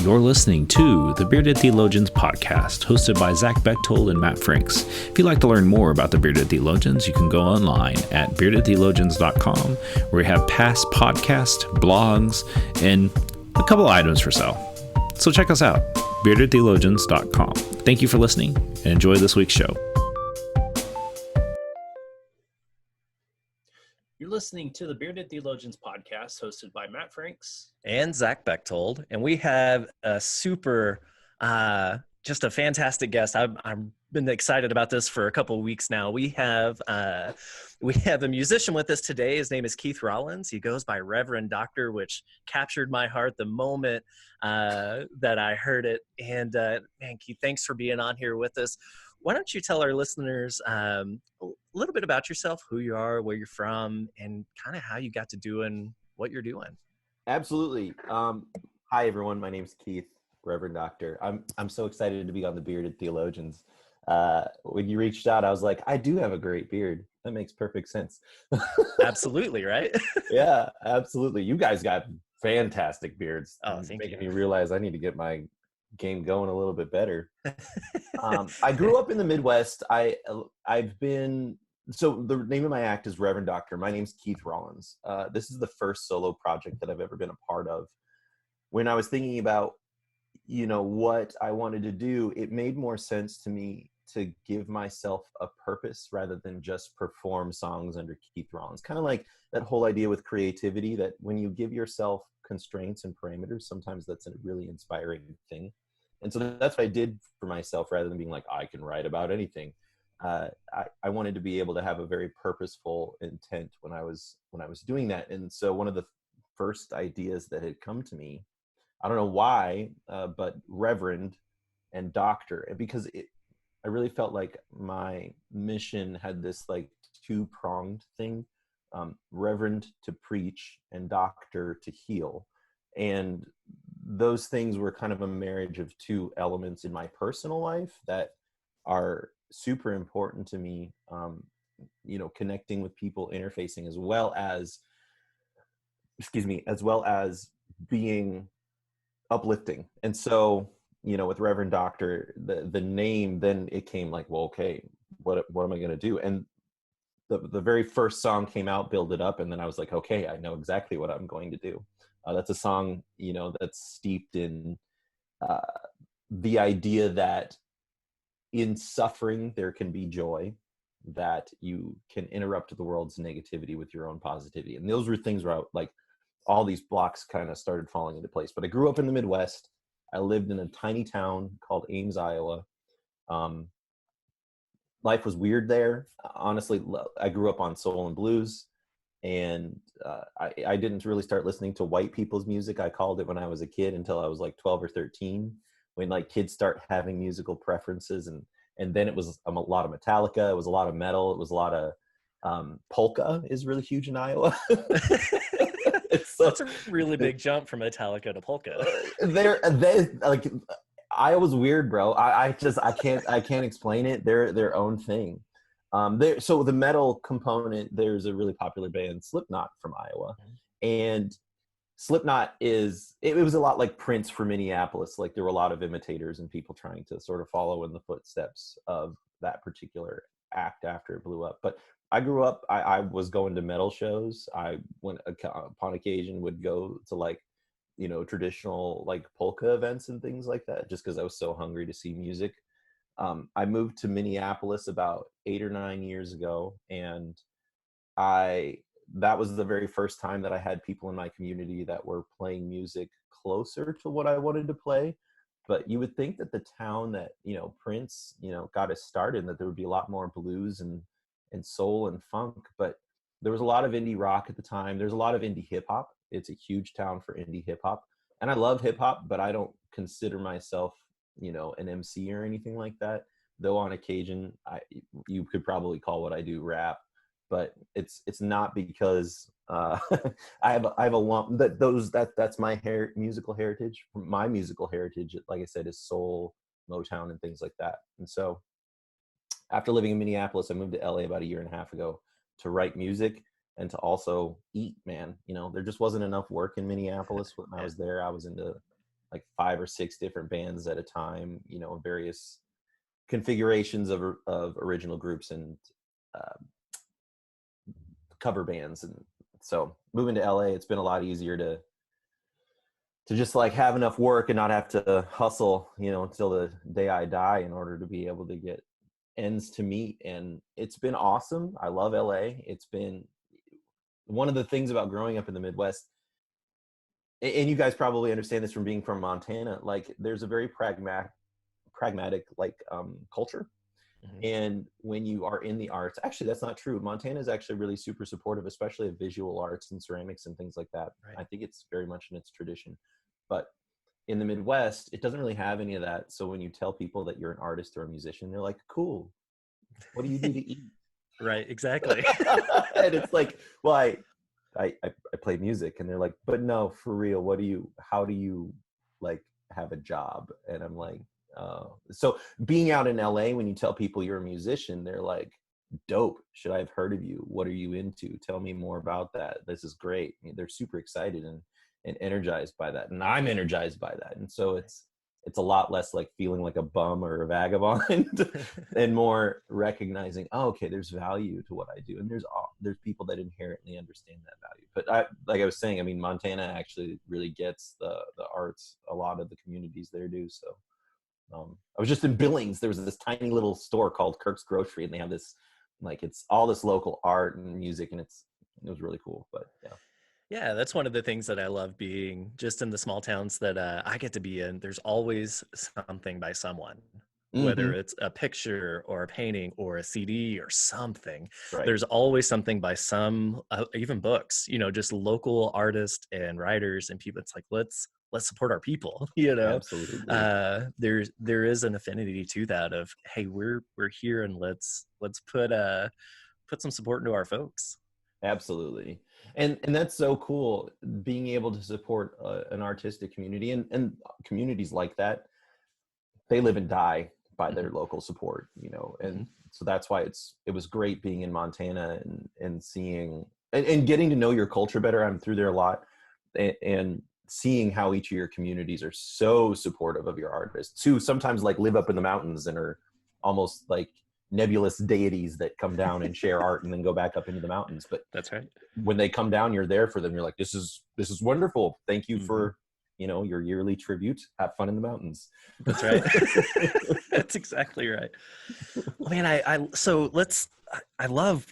You're listening to the Bearded Theologians podcast, hosted by Zach Bechtold and Matt Franks. If you'd like to learn more about the Bearded Theologians, you can go online at beardedtheologians.com, where we have past podcasts, blogs, and a couple items for sale. So check us out, beardedtheologians.com. Thank you for listening, and enjoy this week's show. You're listening to the Bearded Theologians podcast, hosted by Matt Franks and Zach Bechtold, and we have a super, just a fantastic guest. I've been excited about this for a couple of weeks now. We have a musician with us today. His name is Keith Rollins. He goes by Reverend Doctor, which captured my heart the moment that I heard it. And man, Keith, thanks for being on here with us. Why don't you tell our listeners a little bit about yourself, who you are, where you're from, and kind of how you got to doing what you're doing? Absolutely. Hi, everyone. My name's Keith, Reverend Doctor. I'm so excited to be on the Bearded Theologians. When you reached out, I was like, I do have a great beard. That makes perfect sense. Absolutely, right? Yeah, absolutely. You guys got fantastic beards. Oh, thank you. Making me realize I need to get my game going a little bit better. I grew up in the Midwest. I've been, so the name of my act is Reverend Doctor. My name's Keith Rollins. This is the first solo project that I've ever been a part of. When I was thinking about, what I wanted to do, it made more sense to me to give myself a purpose rather than just perform songs under Keith Rollins. Kind of like that whole idea with creativity, that when you give yourself constraints and parameters, sometimes that's a really inspiring thing. And so that's what I did for myself, rather than being like, I can write about anything. I wanted to be able to have a very purposeful intent when I was doing that. And so one of the first ideas that had come to me, I don't know why, but Reverend and Doctor, and because I really felt like my mission had this like two-pronged thing, Reverend to preach and Doctor to heal. And those things were kind of a marriage of two elements in my personal life that are super important to me, connecting with people, interfacing, as well as being uplifting. And so, with Reverend Doctor, the name, then it came like, well, okay, what am I going to do? And the very first song came out, Build It Up, and then I was like, okay, I know exactly what I'm going to do. That's a song, that's steeped in the idea that in suffering there can be joy, that you can interrupt the world's negativity with your own positivity. And those were things where all these blocks kind of started falling into place. But I grew up in the Midwest. I lived in a tiny town called Ames, Iowa. Life was weird there. Honestly, I grew up on soul and blues. And I didn't really start listening to white people's music, I called it, when I was a kid, until I was like 12 or 13, when kids start having musical preferences. And then it was a lot of Metallica, it was a lot of metal, it was a lot of polka is really huge in Iowa. That's a really big jump from Metallica to polka. Iowa's weird, bro. I can't explain it. They're their own thing. So the metal component, there's a really popular band, Slipknot, from Iowa. And Slipknot it was a lot like Prince for Minneapolis. Like, there were a lot of imitators and people trying to sort of follow in the footsteps of that particular act after it blew up. But I grew up, I was going to metal shows. I went upon occasion would go to traditional polka events and things like that, just because I was so hungry to see music. I moved to Minneapolis about 8 or 9 years ago, and that was the very first time that I had people in my community that were playing music closer to what I wanted to play. But you would think that the town that, Prince, got us started, that there would be a lot more blues and soul and funk. But there was a lot of indie rock at the time. There's a lot of indie hip hop. It's a huge town for indie hip hop. And I love hip hop, but I don't consider myself an MC or anything like that, though on occasion you could probably call what I do rap, but it's not because I have a lump that's my musical heritage. My musical heritage, like I said, is soul, Motown, and things like that. And so after living in Minneapolis, I moved to LA about a year and a half ago to write music and to also eat, man. There just wasn't enough work in Minneapolis when I was there. I was into like 5 or 6 different bands at a time, you know, various configurations of original groups and cover bands. And so moving to LA, it's been a lot easier to just like have enough work and not have to hustle, you know, until the day I die in order to be able to get ends to meet. And it's been awesome. I love LA. It's been one of the things about growing up in the Midwest, and you guys probably understand this from being from Montana, like there's a very pragmatic like culture. Mhm. And when you are in the arts, actually that's not true. Montana is actually really super supportive, especially of visual arts and ceramics and things like that. Right. I think it's very much in its tradition. But in the Midwest, it doesn't really have any of that. So when you tell people that you're an artist or a musician, they're like, cool, what do you do to eat? Right, exactly. And it's like, well, I play music. And they're like, but no, for real, how do you like have a job? And I'm like, so being out in LA, when you tell people you're a musician, they're like, dope. Should I have heard of you? What are you into? Tell me more about that. This is great. I mean, they're super excited and energized by that. And I'm energized by that. And so it's a lot less like feeling like a bum or a vagabond and more recognizing, oh, okay, there's value to what I do. And there's people that inherently understand that value. But like I was saying, I mean, Montana actually really gets the arts. A lot of the communities there do. So I was just in Billings. There was this tiny little store called Kirk's Grocery, and they have this, like, it's all this local art and music, and it was really cool. But yeah. Yeah, that's one of the things that I love being just in the small towns that I get to be in. There's always something by someone, whether Mm-hmm. it's a picture or a painting or a CD or something. Right. There's always something by some, even books, you know, just local artists and writers and people. It's like, let's support our people, you know. Absolutely. There is an affinity to that of, hey, we're here and let's put some support into our folks. Absolutely. And that's so cool, being able to support an artistic community, and communities like that, they live and die by their local support, you know. And so that's why it was great being in Montana and seeing and getting to know your culture better. I'm through there a lot, and seeing how each of your communities are so supportive of your artists, who sometimes like live up in the mountains and are almost like nebulous deities that come down and share art and then go back up into the mountains. But That's right. when they come down, you're there for them. You're like, this is wonderful. Thank you for, you know, your yearly tribute. Have fun in the mountains. That's right. That's exactly right. Well, man, I love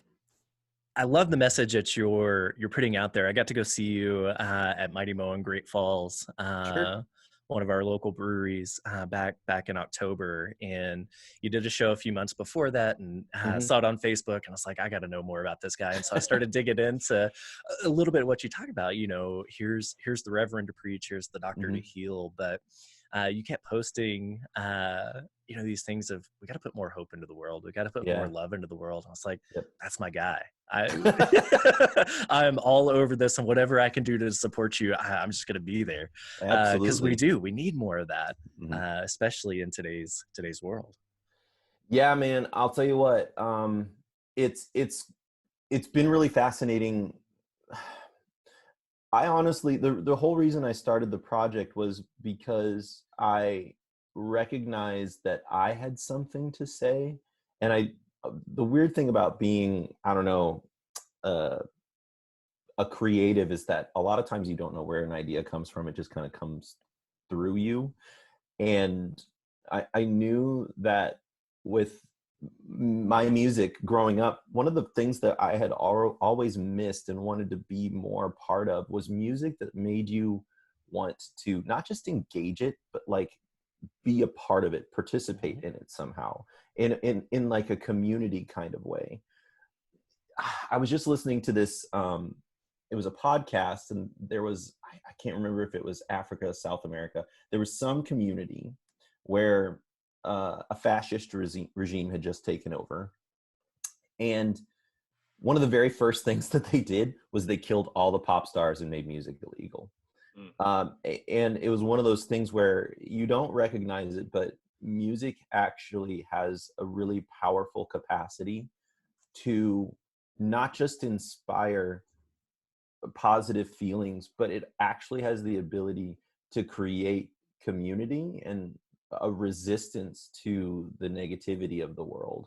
the message that you're putting out there. I got to go see you at Mighty Mo in Great Falls, Sure. one of our local breweries, back in October. And you did a show a few months before that, and saw it on Facebook. And I was like, I got to know more about this guy. And so I started digging into a little bit of what you talk about. You know, here's the Reverend to preach, here's the Doctor to heal, but you kept posting, you know, these things of, we got to put more hope into the world. We got to put more love into the world. I was like, that's my guy. I'm all over this, and whatever I can do to support you, I'm just going to be there. Because we need more of that, especially in today's world. Yeah, man, I'll tell you what, it's been really fascinating. I honestly, the whole reason I started the project was because I recognized that I had something to say. And the weird thing about being, I don't know, a creative is that a lot of times you don't know where an idea comes from. It just kind of comes through you. And I knew that with my music growing up, one of the things that I had always missed and wanted to be more a part of was music that made you want to not just engage it, but like be a part of it, participate in it somehow, in like a community kind of way. I was just listening to this, it was a podcast, and there was, I can't remember if it was Africa, South America. There was some community where a fascist regime had just taken over. And one of the very first things that they did was they killed all the pop stars and made music illegal. And it was one of those things where you don't recognize it, but music actually has a really powerful capacity to not just inspire positive feelings, but it actually has the ability to create community and a resistance to the negativity of the world.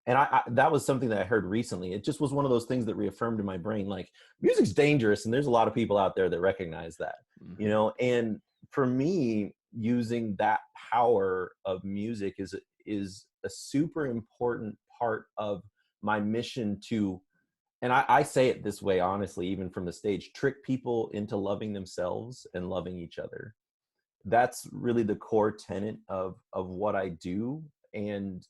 And that was something that I heard recently. It just was one of those things that reaffirmed in my brain, like, music's dangerous, and there's a lot of people out there that recognize that, you know. And for me, using that power of music is a super important part of my mission to, and I say it this way, honestly, even from the stage, trick people into loving themselves and loving each other. That's really the core tenet of what I do. And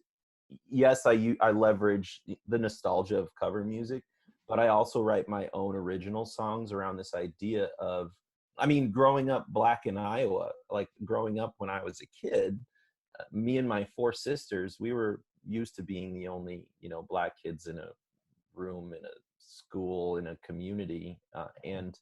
yes, I leverage the nostalgia of cover music, but I also write my own original songs around this idea of, I mean, growing up Black in Iowa, like growing up when I was a kid, me and my 4 sisters, we were used to being the only, you know, Black kids in a room, in a school, in a community. And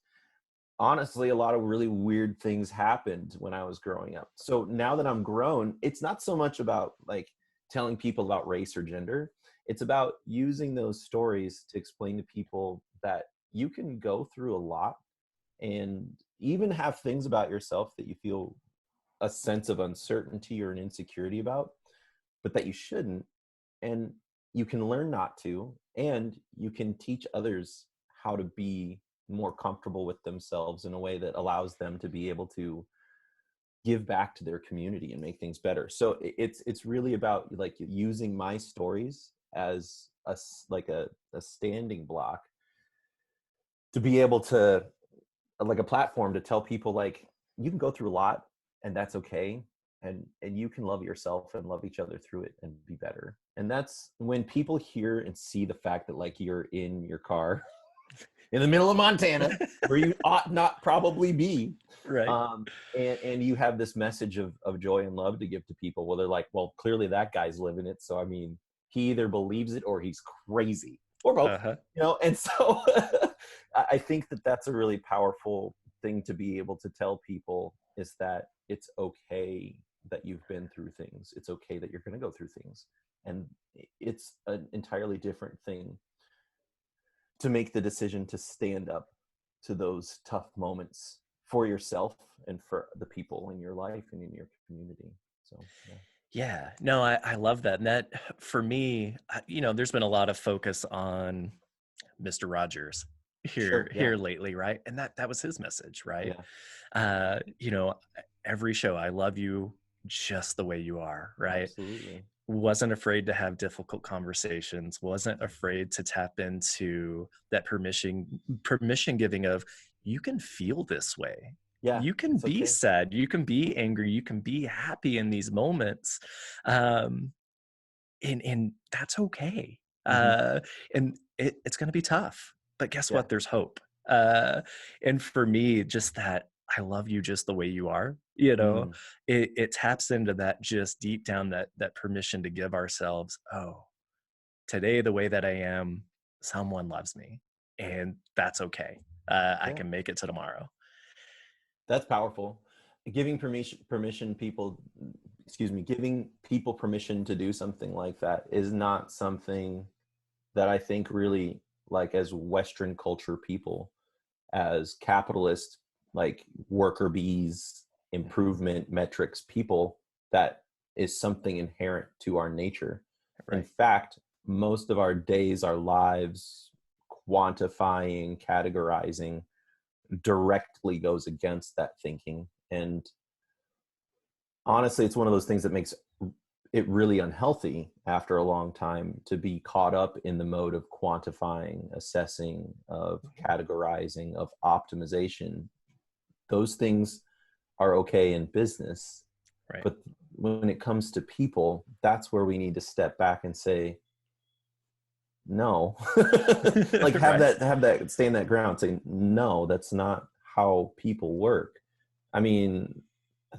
honestly, a lot of really weird things happened when I was growing up. So now that I'm grown, it's not so much about like telling people about race or gender. It's about using those stories to explain to people that you can go through a lot and even have things about yourself that you feel a sense of uncertainty or an insecurity about, but that you shouldn't. And you can learn not to, and you can teach others how to be more comfortable with themselves in a way that allows them to be able to give back to their community and make things better. So it's really about like using my stories as a standing block to be able to, like a platform to tell people, like, you can go through a lot and that's okay. And you can love yourself and love each other through it and be better. And that's when people hear and see the fact that, like, you're in your car in the middle of Montana where you ought not probably be. Right. And you have this message of joy and love to give to people. Well, they're like, well, clearly that guy's living it. So, I mean, he either believes it or he's crazy, or both, you know? And so I think that that's a really powerful thing to be able to tell people, is that it's okay that you've been through things. It's okay that you're going to go through things. And it's an entirely different thing to make the decision to stand up to those tough moments for yourself and for the people in your life and in your community. So, yeah, no, I love that. And that, for me, you know, there's been a lot of focus on Mr. Rogers here lately, right? And that was his message, right? You know, every show, I love you just the way you are, right? Absolutely. Wasn't afraid to have difficult conversations, wasn't afraid to tap into that permission giving of, you can feel this way. Yeah, You can be sad, you can be angry, you can be happy in these moments. And that's okay. And it's going to be tough, but guess what? There's hope. And for me, just that, I love you just the way you are, you know, it taps into that, just deep down, that permission to give ourselves, oh, today, the way that I am, someone loves me, and that's okay. I can make it to tomorrow. That's powerful. Giving giving people permission to do something like that is not something that I think really, like, as Western culture people, as capitalist, like worker bees, improvement metrics people, that is something inherent to our nature. Right. In fact, most of our days, our lives, quantifying, categorizing directly goes against that thinking. And honestly, it's one of those things that makes it really unhealthy after a long time to be caught up in the mode of quantifying, assessing, of categorizing, of optimization. Those things are okay in business, right? But when it comes to people, that's where we need to step back and say, no, like have that stand that ground, say, no, that's not how people work. I mean,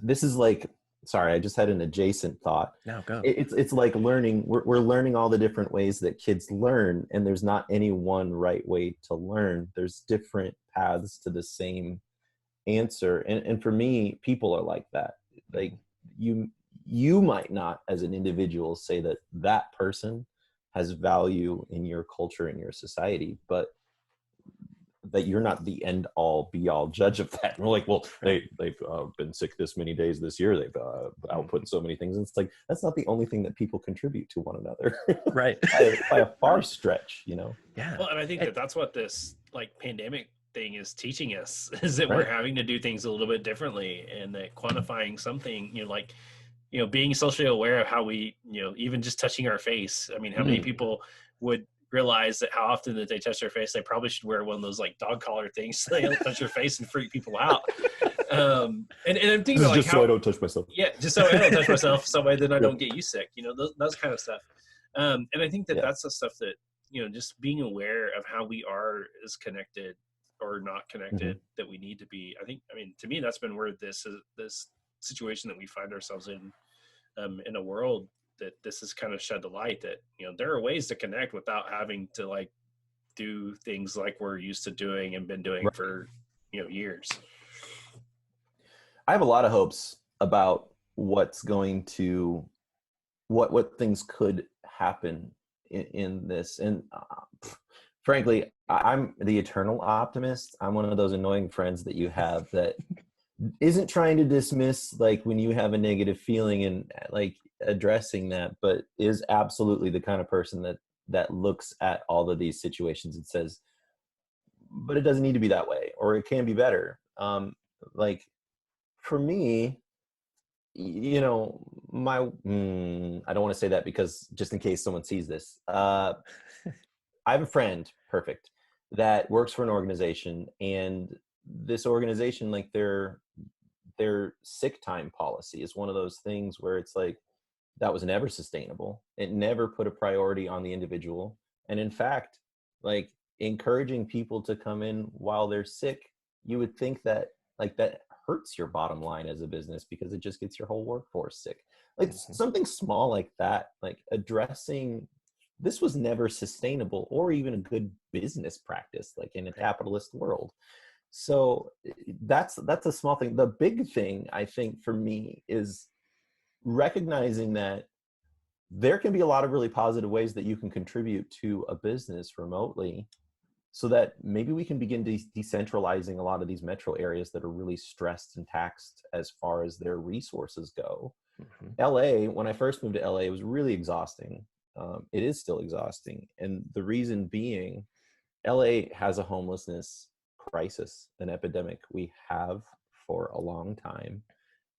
this is like, sorry, I just had an adjacent thought. No, go. It's like learning. We're learning all the different ways that kids learn, and there's not any one right way to learn. There's different paths to the same answer. And for me, people are like that. Like you might not, as an individual, say that person has value in your culture, in your society, but that you're not the end all be all judge of that. And we're like, well, they've been sick this many days this year. They've output so many things. And it's like, that's not the only thing that people contribute to one another. Right. by a far stretch, you know? Yeah. Well, and I think that's what this like pandemic thing is teaching us, is that Right. we're having to do things a little bit differently, and that quantifying something, like, being socially aware of how we, even just touching our face. I mean, how many people would realize that how often that they touch their face, they probably should wear one of those like dog collar things so they don't touch their face and freak people out. And I'm thinking like, just so I don't touch myself. Yeah, just so I don't touch myself, so way then I don't get you sick. Those kind of stuff. And I think that that's the stuff that, just being aware of how we are as connected or not connected that we need to be. I mean, to me, that's been where this situation that we find ourselves in a world, that this has kind of shed the light that, there are ways to connect without having to like do things like we're used to doing and been doing for, years. I have a lot of hopes about what's going to, what things could happen in this. And frankly, I'm the eternal optimist. I'm one of those annoying friends that you have that isn't trying to dismiss like when you have a negative feeling and like addressing that, but is absolutely the kind of person that looks at all of these situations and says, but it doesn't need to be that way, or it can be better. Like for me, I don't want to say that because just in case someone sees this, I have a friend, perfect, that works for an organization, and this organization, like their sick time policy is one of those things where it's like, that was never sustainable. It never put a priority on the individual. And in fact, like encouraging people to come in while they're sick, you would think that like that hurts your bottom line as a business because it just gets your whole workforce sick. Like something small like that, like addressing this was never sustainable or even a good business practice, like in a capitalist world. So that's a small thing. The big thing I think for me is recognizing that there can be a lot of really positive ways that you can contribute to a business remotely, so that maybe we can begin decentralizing a lot of these metro areas that are really stressed and taxed as far as their resources go. LA, when I first moved to LA, it was really exhausting. It is still exhausting. And the reason being, LA has a homelessness crisis, an epidemic we have for a long time.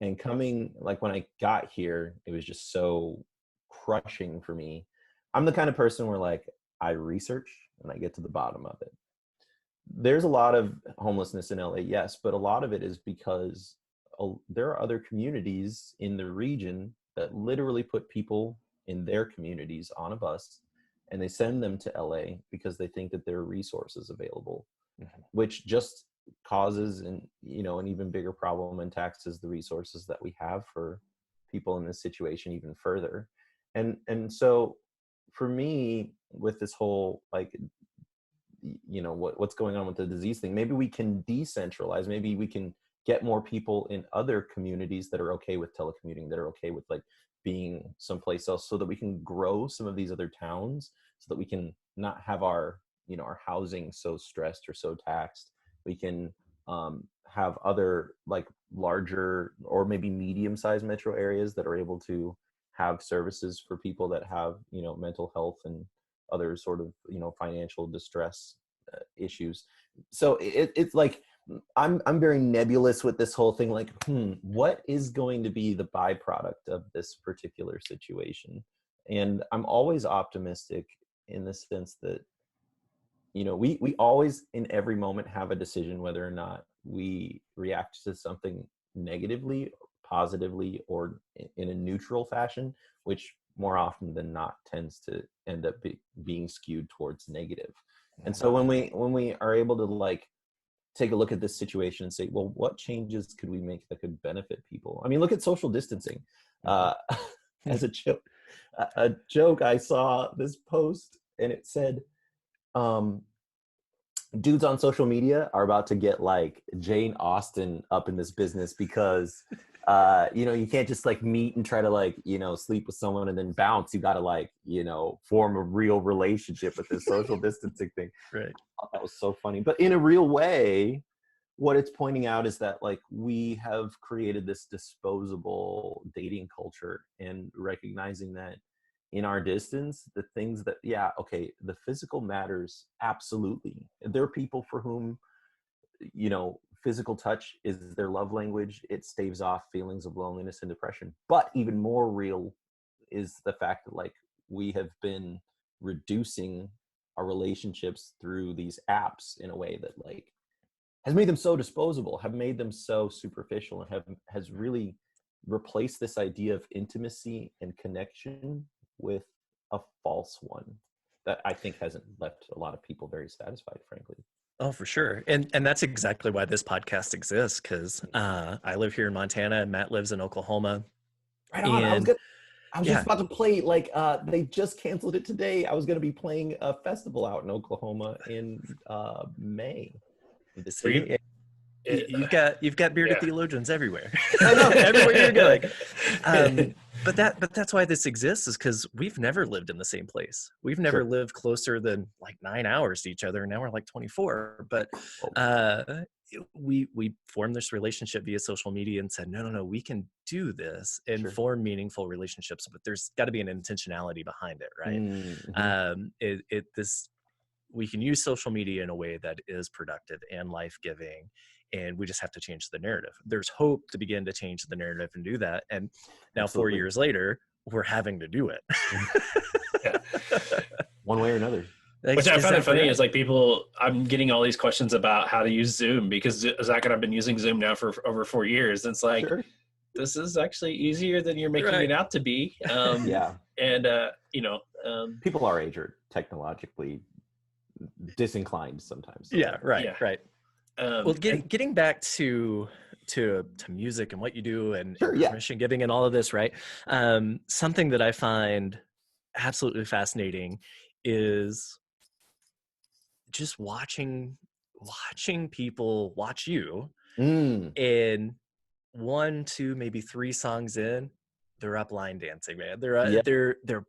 And coming, like when I got here, it was just so crushing for me. I'm the kind of person where like I research and I get to the bottom of it. There's a lot of homelessness in LA, yes, but a lot of it is because there are other communities in the region that literally put people in their communities on a bus and they send them to LA because they think that there are resources available, which just causes an even bigger problem and taxes the resources that we have for people in this situation even further. And so for me, with this whole like what's going on with the disease thing, maybe we can decentralize, maybe we can get more people in other communities that are okay with telecommuting, that are okay with like being someplace else, so that we can grow some of these other towns, so that we can not have our housing so stressed or so taxed. We can have other like larger or maybe medium-sized metro areas that are able to have services for people that have mental health and other sort of financial distress issues. So it's like I'm very nebulous with this whole thing, like what is going to be the byproduct of this particular situation? And I'm always optimistic in the sense that we always in every moment have a decision whether or not we react to something negatively, positively, or in a neutral fashion, which more often than not tends to end up being skewed towards negative. And so when we are able to like take a look at this situation and say, well, what changes could we make that could benefit people? I mean, look at social distancing. As a joke, I saw this post and it said, dudes on social media are about to get like Jane Austen up in this business because You know, you can't just like meet and try to like, you know, sleep with someone and then bounce. You got to like, you know, form a real relationship with this social distancing thing. Right. That was so funny. But in a real way, what it's pointing out is that like we have created this disposable dating culture, and recognizing that in our distance, the things that, yeah, okay, the physical matters, absolutely. There are people for whom, you know, physical touch is their love language. It staves off feelings of loneliness and depression. But even more real is the fact that like we have been reducing our relationships through these apps in a way that like has made them so disposable, have made them so superficial, and has really replaced this idea of intimacy and connection with a false one that I think hasn't left a lot of people very satisfied, frankly. Oh, for sure. And that's exactly why this podcast exists, because I live here in Montana and Matt lives in Oklahoma. Right on. And I was just about to play, like, they just canceled it today. I was going to be playing a festival out in Oklahoma in May of this year. You've got bearded theologians everywhere. I know. Everywhere you're going. But that's why this exists, is because we've never lived in the same place. We've never lived closer than like 9 hours to each other. And now we're like 24. But we formed this relationship via social media and said, no, we can do this and form meaningful relationships. But there's got to be an intentionality behind it, right? Mm-hmm. We can use social media in a way that is productive and life-giving, and we just have to change the narrative. There's hope to begin to change the narrative and do that. And now 4 years later, we're having to do it. One way or another. Which I find it funny is like I'm getting all these questions about how to use Zoom, because Zach and I've been using Zoom now for over 4 years. And it's like, this is actually easier than you're making it out to be. And, you know, people our age are technologically disinclined sometimes. So. Right. Well, getting back to music and what you do and permission giving and all of this, right? Something that I find absolutely fascinating is just watching people watch you, and 1, 2, maybe 3 songs in, they're up line dancing, man. They're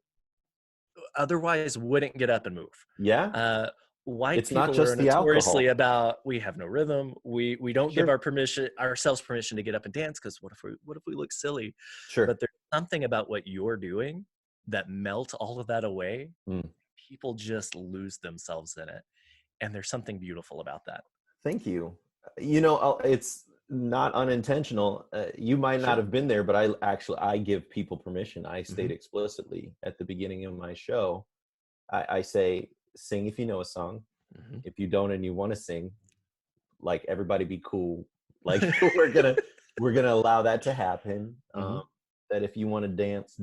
otherwise wouldn't get up and move. White it's people not just are the notoriously alcohol. about, we have no rhythm. We don't give ourselves permission to get up and dance, because what if we look silly? But there's something about what you're doing that melts all of that away. People just lose themselves in it, and there's something beautiful about that. Thank you. You know, it's not unintentional. You might not have been there, but I give people permission. I state explicitly at the beginning of my show, I say, sing if you know a song. If you don't and you want to sing, like, everybody be cool. Like, we're gonna allow that to happen. That if you want to dance,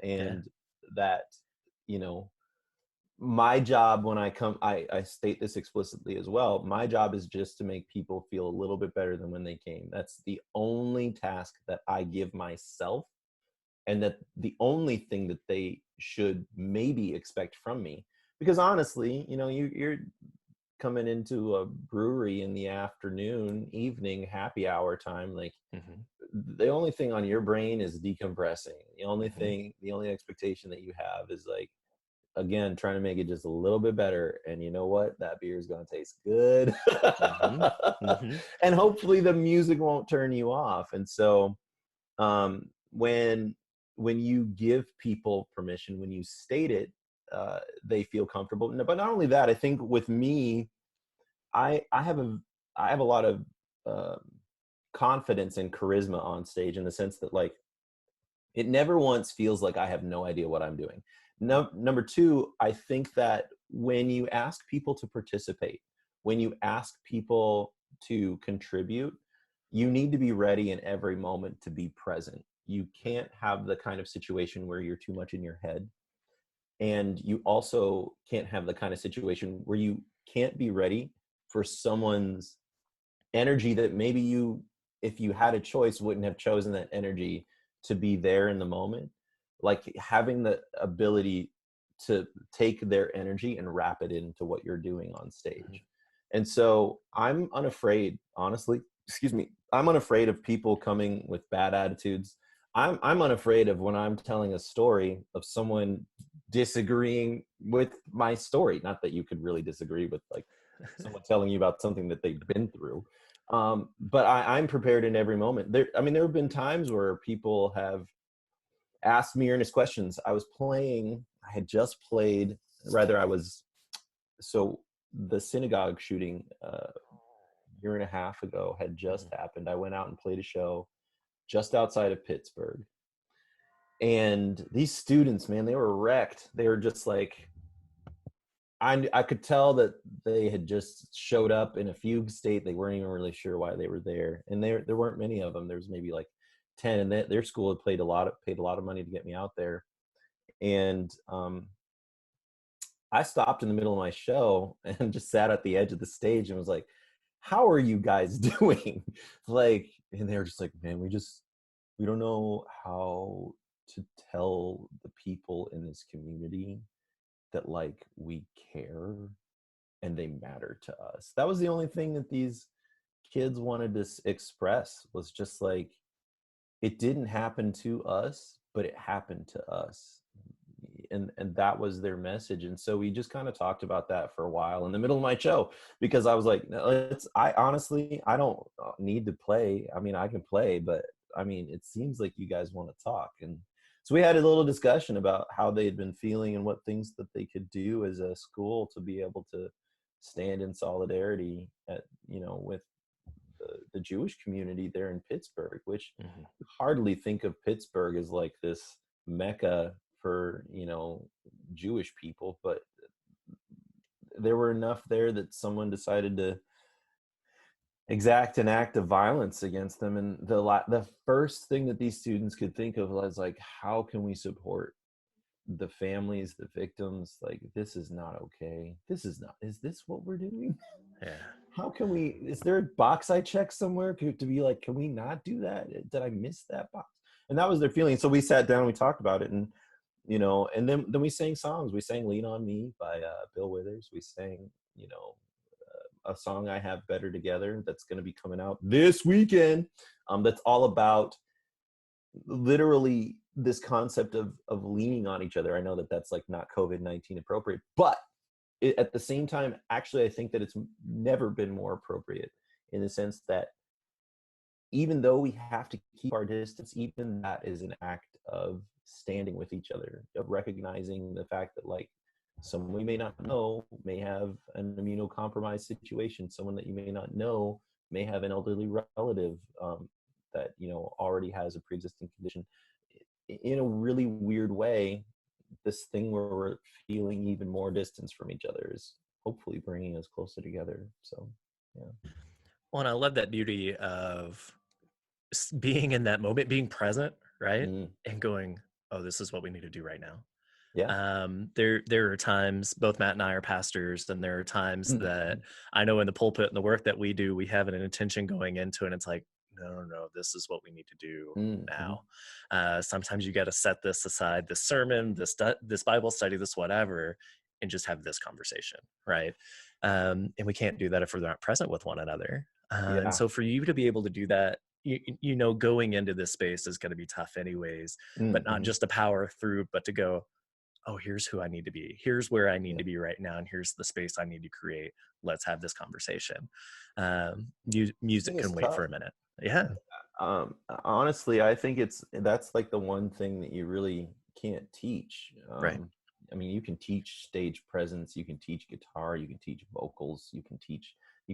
and that, you know, my job when I come, I state this explicitly as well. My job is just to make people feel a little bit better than when they came. That's the only task that I give myself, and that the only thing that they should maybe expect from me. Because honestly, you know, you're coming into a brewery in the afternoon, evening, happy hour time, like the only thing on your brain is decompressing. The only expectation that you have is, like, again, trying to make it just a little bit better. And you know what? That beer is going to taste good. And hopefully the music won't turn you off. And so when you give people permission, when you state it, they feel comfortable. But not only that, I think with me, I have a lot of confidence and charisma on stage, in the sense that, like, it never once feels like I have no idea what I'm doing. Number 2, I think that when you ask people to participate, when you ask people to contribute, you need to be ready in every moment to be present. You can't have the kind of situation where you're too much in your head. And you also can't have the kind of situation where you can't be ready for someone's energy that maybe you, if you had a choice, wouldn't have chosen that energy to be there in the moment. Like, having the ability to take their energy and wrap it into what you're doing on stage. And so I'm unafraid, honestly, I'm unafraid of people coming with bad attitudes. I'm unafraid of when I'm telling a story of someone disagreeing with my story. Not that you could really disagree with like someone telling you about something that they've been through. But I'm prepared in every moment. There have been times where people have asked me earnest questions. I had just played, so the synagogue shooting year and a half ago had just happened. I went out and played a show just outside of Pittsburgh. And these students, man, they were wrecked. They were just like, I could tell that they had just showed up in a fugue state. They weren't even really sure why they were there. And there weren't many of them. There was maybe like 10, and their school had paid a lot of money to get me out there. And I stopped in the middle of my show and just sat at the edge of the stage and was like, how are you guys doing? Like, and they were just like, man, we don't know how to tell the people in this community that like we care and they matter to us. That was the only thing that these kids wanted to express, was just like, it didn't happen to us, but it happened to us. And that was their message. And so we just kind of talked about that for a while in the middle of my show, because I was like, I honestly, I don't need to play. I mean, I can play, but I mean, it seems like you guys want to talk. And so we had a little discussion about how they had been feeling and what things that they could do as a school to be able to stand in solidarity with the Jewish community there in Pittsburgh, which hardly think of Pittsburgh as like this mecca for Jewish people, but there were enough there that someone decided to exact an act of violence against them. And the first thing that these students could think of was like, how can we support the families, the victims? Like, this is not okay. Is this what we're doing? Yeah. How can is there a box I checked somewhere to be like, can we not do that? Did I miss that box? And that was their feeling. So we sat down and we talked about it, and and then we sang songs. We sang Lean on Me by Bill Withers. We sang a song, I Have Better Together, that's going to be coming out this weekend, that's all about literally this concept of leaning on each other. I know that that's like not COVID-19 appropriate, but at the same time, actually, I think that it's never been more appropriate, in the sense that even though we have to keep our distance, even that is an act of standing with each other, of recognizing the fact that like someone we may not know may have an immunocompromised situation. Someone that you may not know may have an elderly relative that already has a pre-existing condition. In a really weird way, this thing where we're feeling even more distance from each other is hopefully bringing us closer together. So, yeah. Well, and I love that beauty of being in that moment, being present, right? And going, oh, this is what we need to do right now. Yeah. There are times, both Matt and I are pastors, and there are times that I know in the pulpit and the work that we do, we have an intention going into it, and it's like, no, this is what we need to do now. Sometimes you got to set this aside, this sermon, this Bible study, this whatever, and just have this conversation, right? And we can't do that if we're not present with one another. And so for you to be able to do that, going into this space is going to be tough anyways, but not just to power through, but to go, oh, here's who I need to be. Here's where I need to be right now. And here's the space I need to create. Let's have this conversation. Music can wait for a minute. Yeah. Honestly, I think that's like the one thing that you really can't teach. Right. I mean, you can teach stage presence, you can teach guitar, you can teach vocals, you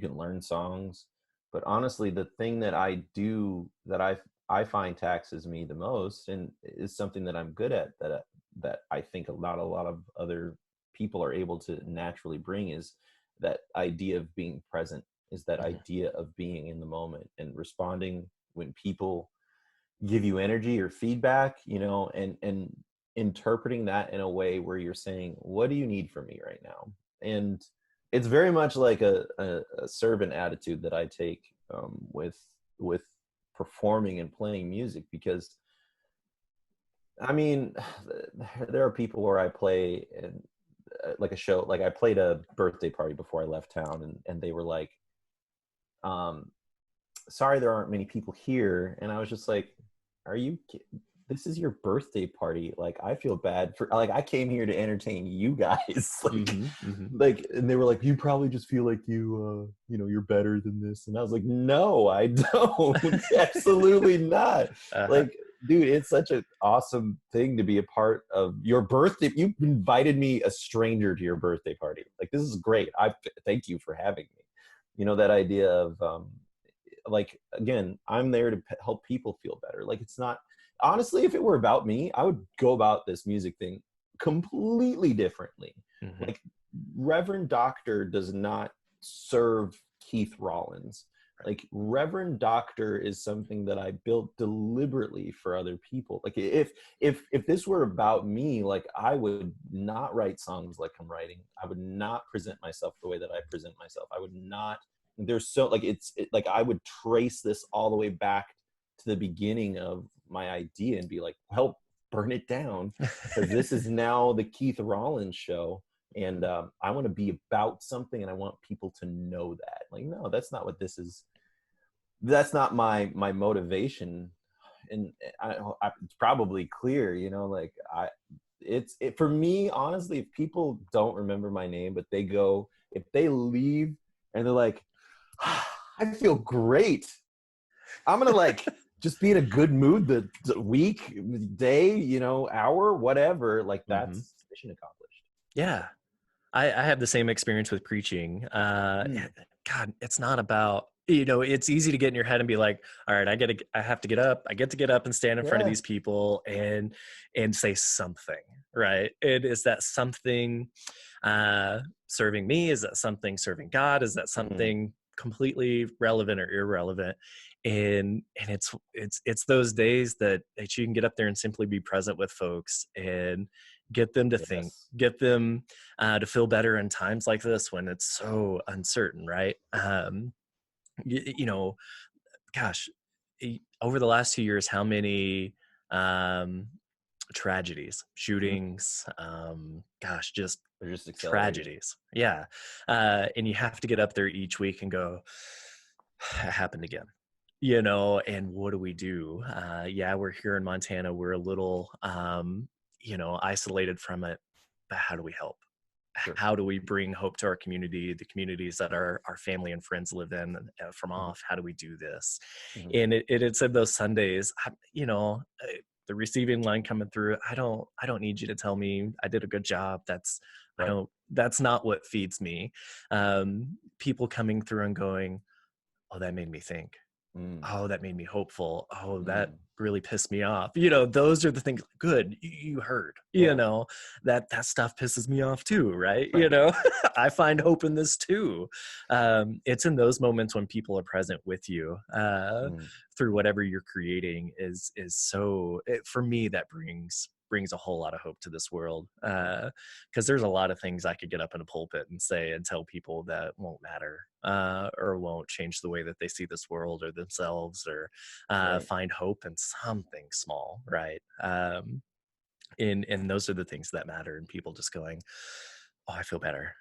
can learn songs. But honestly, the thing that I do that I find taxes me the most, and is something that I'm good at, that I think not a lot of other people are able to naturally bring, is that idea of being present, is that idea of being in the moment and responding when people give you energy or feedback, and interpreting that in a way where you're saying, what do you need from me right now? And it's very much like a servant attitude that I take with performing and playing music, because I mean, there are people where I play and like a show, like I played a birthday party before I left town, and they were like, sorry there aren't many people here. And I was just like, this is your birthday party. Like, I feel bad for, like, I came here to entertain you guys. Like, like, and they were like, you probably just feel like you're better than this. And I was like, no, I don't. Absolutely not. Like, dude, it's such an awesome thing to be a part of your birthday. You invited me, a stranger, to your birthday party. Like, this is great. I thank you for having me. That idea of, like, again, I'm there to help people feel better. Like, it's not, honestly, if it were about me, I would go about this music thing completely differently. Like, Reverend Doctor does not serve Keith Rollins. Like, Reverend Doctor is something that I built deliberately for other people. Like, if this were about me, like, I would not write songs like I'm writing. I would not present myself the way that I present myself. I would not. There's so, like, like, I would trace this all the way back to the beginning of my idea and be like, well, burn it down, because this is now the Keith Rollins show. And I want to be about something, and I want people to know that. Like, no, that's not what this is. That's not my motivation. And it's probably clear, like, for me, honestly, if people don't remember my name, but if they leave and they're like, I feel great, I'm going to, like, just be in a good mood the week, day, hour, whatever. Like, that's mission accomplished. Yeah. I have the same experience with preaching. God, it's not about, it's easy to get in your head and be like, all right, I have to get up. I get to get up and stand in front of these people and say something, right? Is that something serving me? Is that something serving God? Is that something completely relevant or irrelevant? And it's those days that you can get up there and simply be present with folks and get them to think, get them to feel better in times like this when it's so uncertain, right? Gosh, over the last 2 years, how many tragedies, shootings, just tragedies. Yeah. And you have to get up there each week and go, it happened again. And what do we do? We're here in Montana. We're a little, isolated from it, but how do we help? Sure. How do we bring hope to our community, the communities that our family and friends live in from off? How do we do this? And it said those Sundays, the receiving line coming through, I don't need you to tell me I did a good job. That's not what feeds me. People coming through and going, oh, that made me think. Oh, that made me hopeful. Oh, that really pissed me off. Those are the things. Good, you heard. That stuff pisses me off too, right? I find hope in this too. It's in those moments when people are present with you through whatever you're creating is so. For me, that brings a whole lot of hope to this world, because there's a lot of things I could get up in a pulpit and say and tell people that won't matter or won't change the way that they see this world or themselves, or find hope in something small, right? And those are the things that matter, and people just going, oh, I feel better,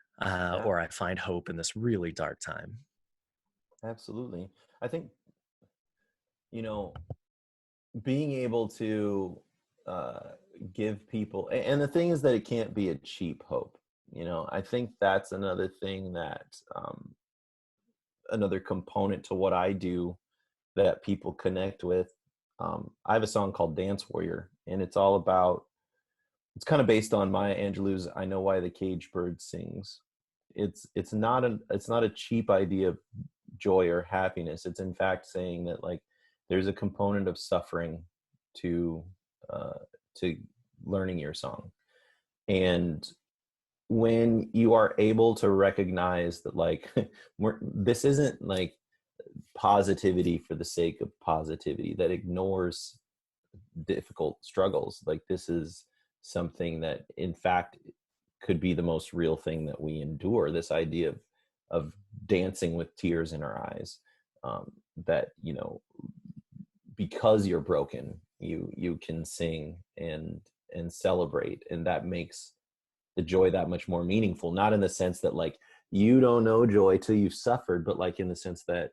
or I find hope in this really dark time. Absolutely. I think, being able to give people, and the thing is that it can't be a cheap hope. I think that's another thing that another component to what I do that people connect with. I have a song called Dance Warrior, and it's kind of based on Maya Angelou's I Know Why the Caged Bird Sings. It's not a cheap idea of joy or happiness. It's in fact saying that, like, there's a component of suffering to learning your song. And when you are able to recognize that, like, this isn't like positivity for the sake of positivity that ignores difficult struggles, like, this is something that in fact could be the most real thing that we endure, this idea of dancing with tears in our eyes, that because you're broken, you can sing and celebrate, and that makes the joy that much more meaningful. Not in the sense that, like, you don't know joy till you've suffered, but like in the sense that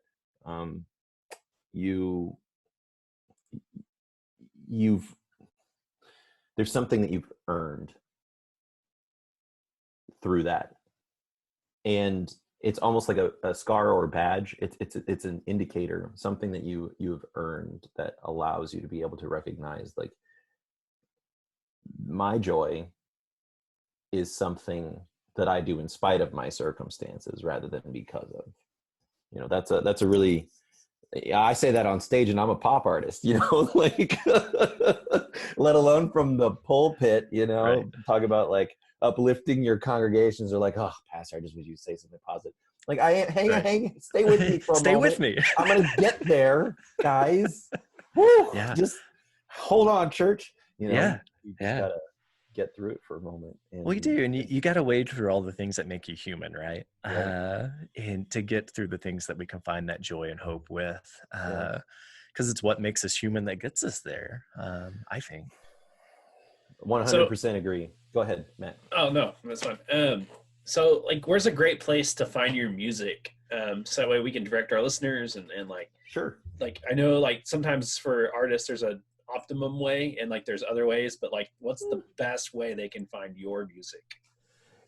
there's something that you've earned through that, and it's almost like a scar or a badge. It's an indicator, something that you've earned that allows you to be able to recognize, like, my joy is something that I do in spite of my circumstances rather than because of. That's a really, I say that on stage and I'm a pop artist, like, let alone from the pulpit, Right. talk about like uplifting your congregations, or like, oh, pastor, I just wish you'd say something positive. Like, hang, stay with me for a Stay moment. with me. I'm going to get there, guys. Woo, Yeah. just hold on, church. Yeah. You just Yeah. gotta get through it for a moment. Well, you do, and you got to wade through all the things that make you human, right? Right. And to get through the things that we can find that joy and hope with, Yeah. because it's what makes us human that gets us there. I think. 100% agree. Go ahead, Matt. Oh no, that's fine. So like, where's a great place to find your music? So that way we can direct our listeners and like, Sure. like, I know like sometimes for artists there's a optimum way and like there's other ways, but like, what's the best way they can find your music?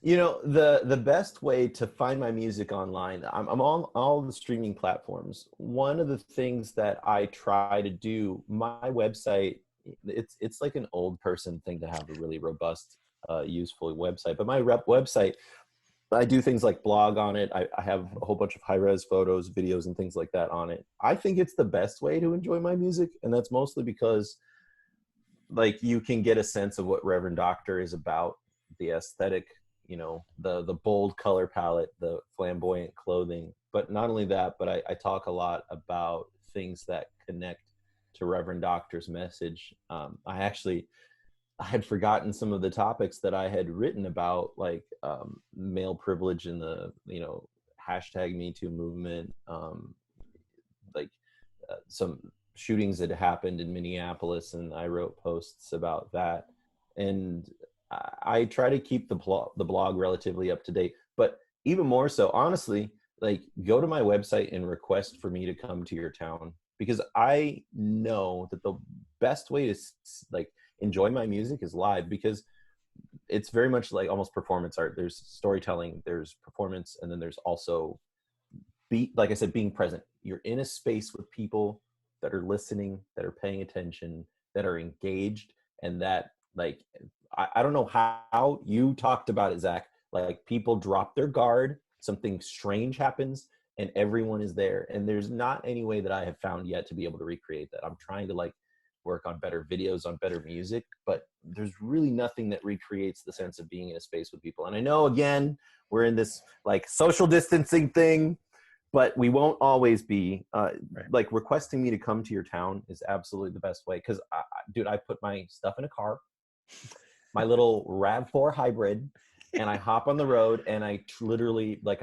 The best way to find my music online, I'm on all the streaming platforms. One of the things that I try to do, my website, it's like an old person thing to have a really robust, useful website. But my website, I do things like blog on it. I have a whole bunch of high-res photos, videos, and things like that on it. I think it's the best way to enjoy my music, and that's mostly because, like, you can get a sense of what Reverend Doctor is about, the aesthetic, the bold color palette, the flamboyant clothing. But not only that, but I talk a lot about things that connect to Reverend Doctor's message. I had forgotten some of the topics that I had written about, like male privilege in the, hashtag Me Too movement, some shootings that happened in Minneapolis, and I wrote posts about that. And I try to keep the blog relatively up to date, but even more so, honestly, like, go to my website and request for me to come to your town, because I know that the best way to like enjoy my music is live, because it's very much like almost performance art. There's storytelling, there's performance, and then there's also like I said, being present. You're in a space with people that are listening, that are paying attention, that are engaged, and that, like, I don't know how you talked about it, Zach. Like, people drop their guard, something strange happens, and everyone is there. And there's not any way that I have found yet to be able to recreate that. I'm trying to, like, work on better videos, on better music, but there's really nothing that recreates the sense of being in a space with people. And I know, again, we're in this like social distancing thing, but we won't always be. Right. Like, requesting me to come to your town is absolutely the best way. Because, dude, I put my stuff in a car, my little RAV4 hybrid, and I hop on the road, and I literally, like,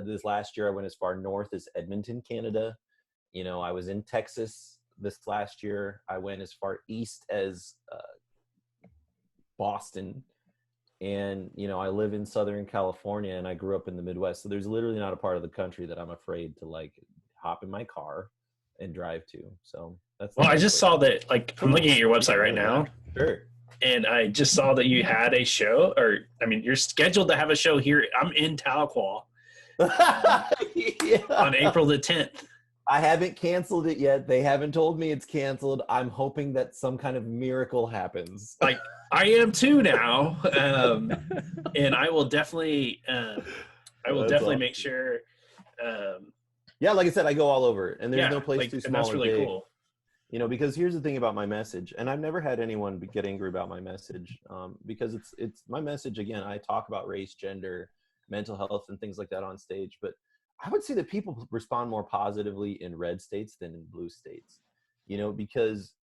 this last year I went as far north as Edmonton, Canada. I was in Texas this last year. I went as far east as Boston. And, I live in Southern California, and I grew up in the Midwest. So there's literally not a part of the country that I'm afraid to, like, hop in my car and drive to. So that's. Well, I just saw that, like, I'm looking at your website right now. Sure. And I just saw that you had a show, or, I mean, you're scheduled to have a show here. I'm in Tahlequah on April the 10th. I haven't canceled it yet. They haven't told me it's canceled. I'm hoping that some kind of miracle happens. Like, I am too now. And I will definitely, Awesome. make sure. Yeah, like I said, I go all over, and there's no place like, too and small that's or really big. cool. Because here's the thing about my message, and I've never had anyone get angry about my message, because it's my message. Again, I talk about race, gender, mental health, and things like that on stage, but I would say that people respond more positively in red states than in blue states, because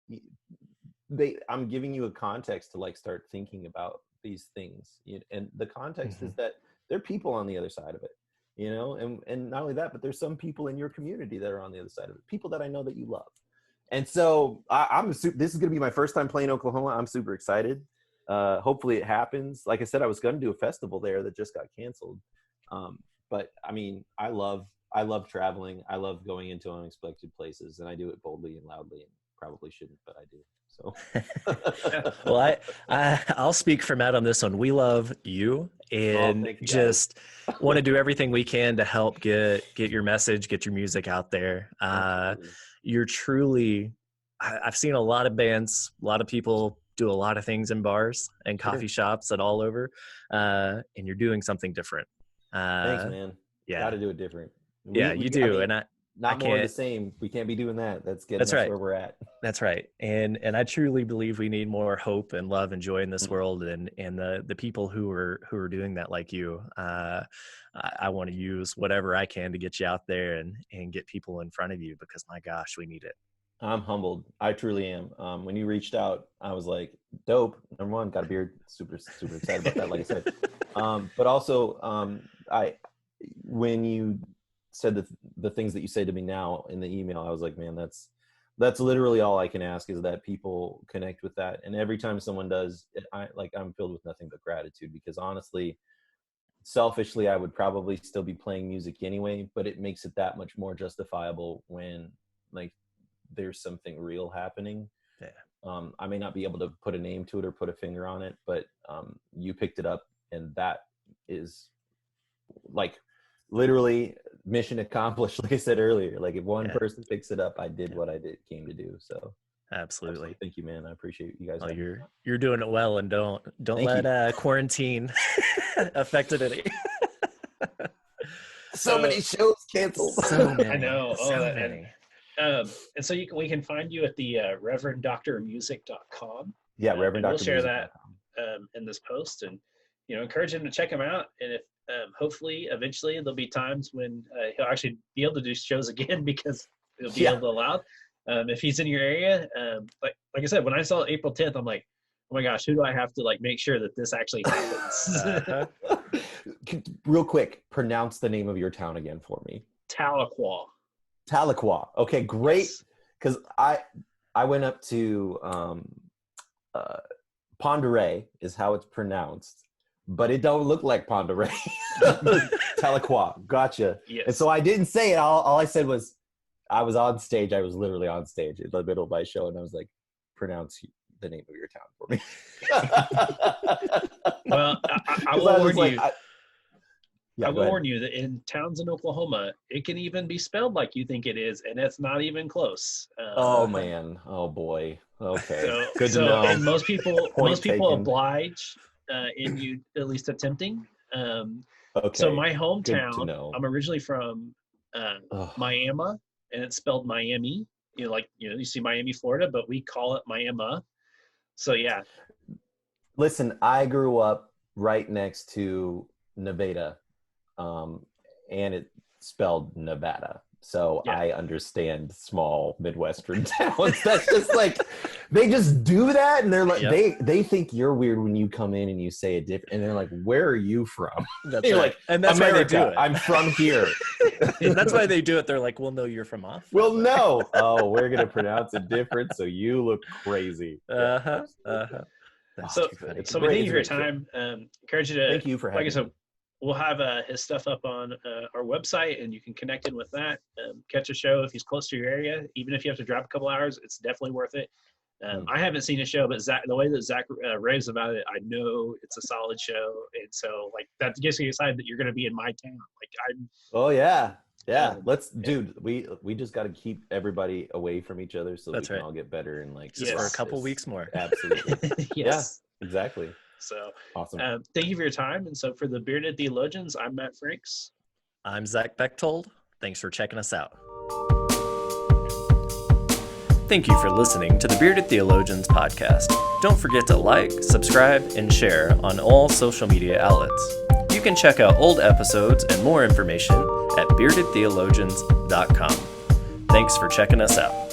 I'm giving you a context to, like, start thinking about these things. And the context is that there are people on the other side of it, and not only that, but there's some people in your community that are on the other side of it, people that I know that you love. And so this is going to be my first time playing Oklahoma. I'm super excited. Hopefully it happens. Like I said, I was going to do a festival there that just got canceled. But I mean, I love I love traveling. I love going into unexpected places, and I do it boldly and loudly, and probably shouldn't, but I do. So, Well, I'll speak for Matt on this one. We love you, and thank you, just want to do everything we can to help get your message, get your music out there. You're truly, I've seen a lot of bands, a lot of people do a lot of things in bars and coffee shops and all over, and you're doing something different. Thanks, man. Yeah, got to do it different. You do, and not more of the same. We can't be doing that. That's right. where we're at. That's right. And I truly believe we need more hope and love and joy in this world, and the people who are doing that, like you. I want to use whatever I can to get you out there and get people in front of you, because my gosh, we need it. I'm humbled. I truly am. When you reached out, I was like, dope. Number one, got a beard. Super, super excited about that, like I said. But also, when you said the things that you say to me now in the email, I was like, man, that's literally all I can ask, is that people connect with that. And every time someone does, I'm filled with nothing but gratitude, because honestly, selfishly, I would probably still be playing music anyway, but it makes it that much more justifiable when like there's something real happening. Yeah. I may not be able to put a name to it or put a finger on it, but you picked it up, and that is like literally mission accomplished. Like I said earlier, like if one person picks it up, I did what I came to do. So absolutely. Thank you, man. I appreciate you guys. Oh, you're doing it well, and don't let quarantine affect it any. So many shows canceled. So many. I know. So many. And so we can find you at the reverendoctormusic.com. Yeah, Reverend Doctor. We'll share that in this post, and encourage him to check him out. And if hopefully eventually there'll be times when he'll actually be able to do shows again, because he'll be able to allow if he's in your area. Like I said, when I saw April 10th, I'm like, oh my gosh, who do I have to make sure that this actually happens? Real quick, pronounce the name of your town again for me. Tahlequah. Okay, great. Because I went up to Ponderay is how it's pronounced, but it don't look like Ponderay. Tahlequah, gotcha. Yes. And so I didn't say it. All I said was, I was on stage. I was literally on stage in the middle of my show, and I was like, pronounce the name of your town for me. Well, I will warn you. I will warn you that in towns in Oklahoma, it can even be spelled like you think it is, and it's not even close. Oh man! Oh boy! Okay, good to know. And most people oblige in you at least attempting. Okay. So my hometown, I'm originally from Miami, and it's spelled Miami. You see Miami, Florida, but we call it Miami. So yeah. Listen, I grew up right next to Nevada. And it's spelled Nevada. So I understand small Midwestern towns. That's just like, they just do that. And they're like, they think you're weird when you come in and you say it different. And they're like, where are you from? That's right. Like, and that's America, why they do it. I'm from here. And that's why they do it. They're like, well, no, you're from off. Well, no. Oh, we're going to pronounce it different. So you look crazy. So we thank you for your time. Encourage you to, thank you for having me. We'll have his stuff up on our website, and you can connect in with that. Catch a show if he's close to your area. Even if you have to drive a couple hours, it's definitely worth it. I haven't seen a show, but the way that Zach raves about it, I know it's a solid show. And so, that gets me excited that you're going to be in my town. Oh, yeah. Yeah. Dude, we just got to keep everybody away from each other so that we can all get better and just for a couple weeks more. Absolutely. Yes. Yeah, exactly. So awesome. Thank you for your time. And so for the Bearded Theologians, I'm Matt Franks. I'm Zach Bechtold. Thanks for checking us out. Thank you for listening to the Bearded Theologians podcast. Don't forget to like, subscribe, and share on all social media outlets. You can check out old episodes and more information at beardedtheologians.com. Thanks for checking us out.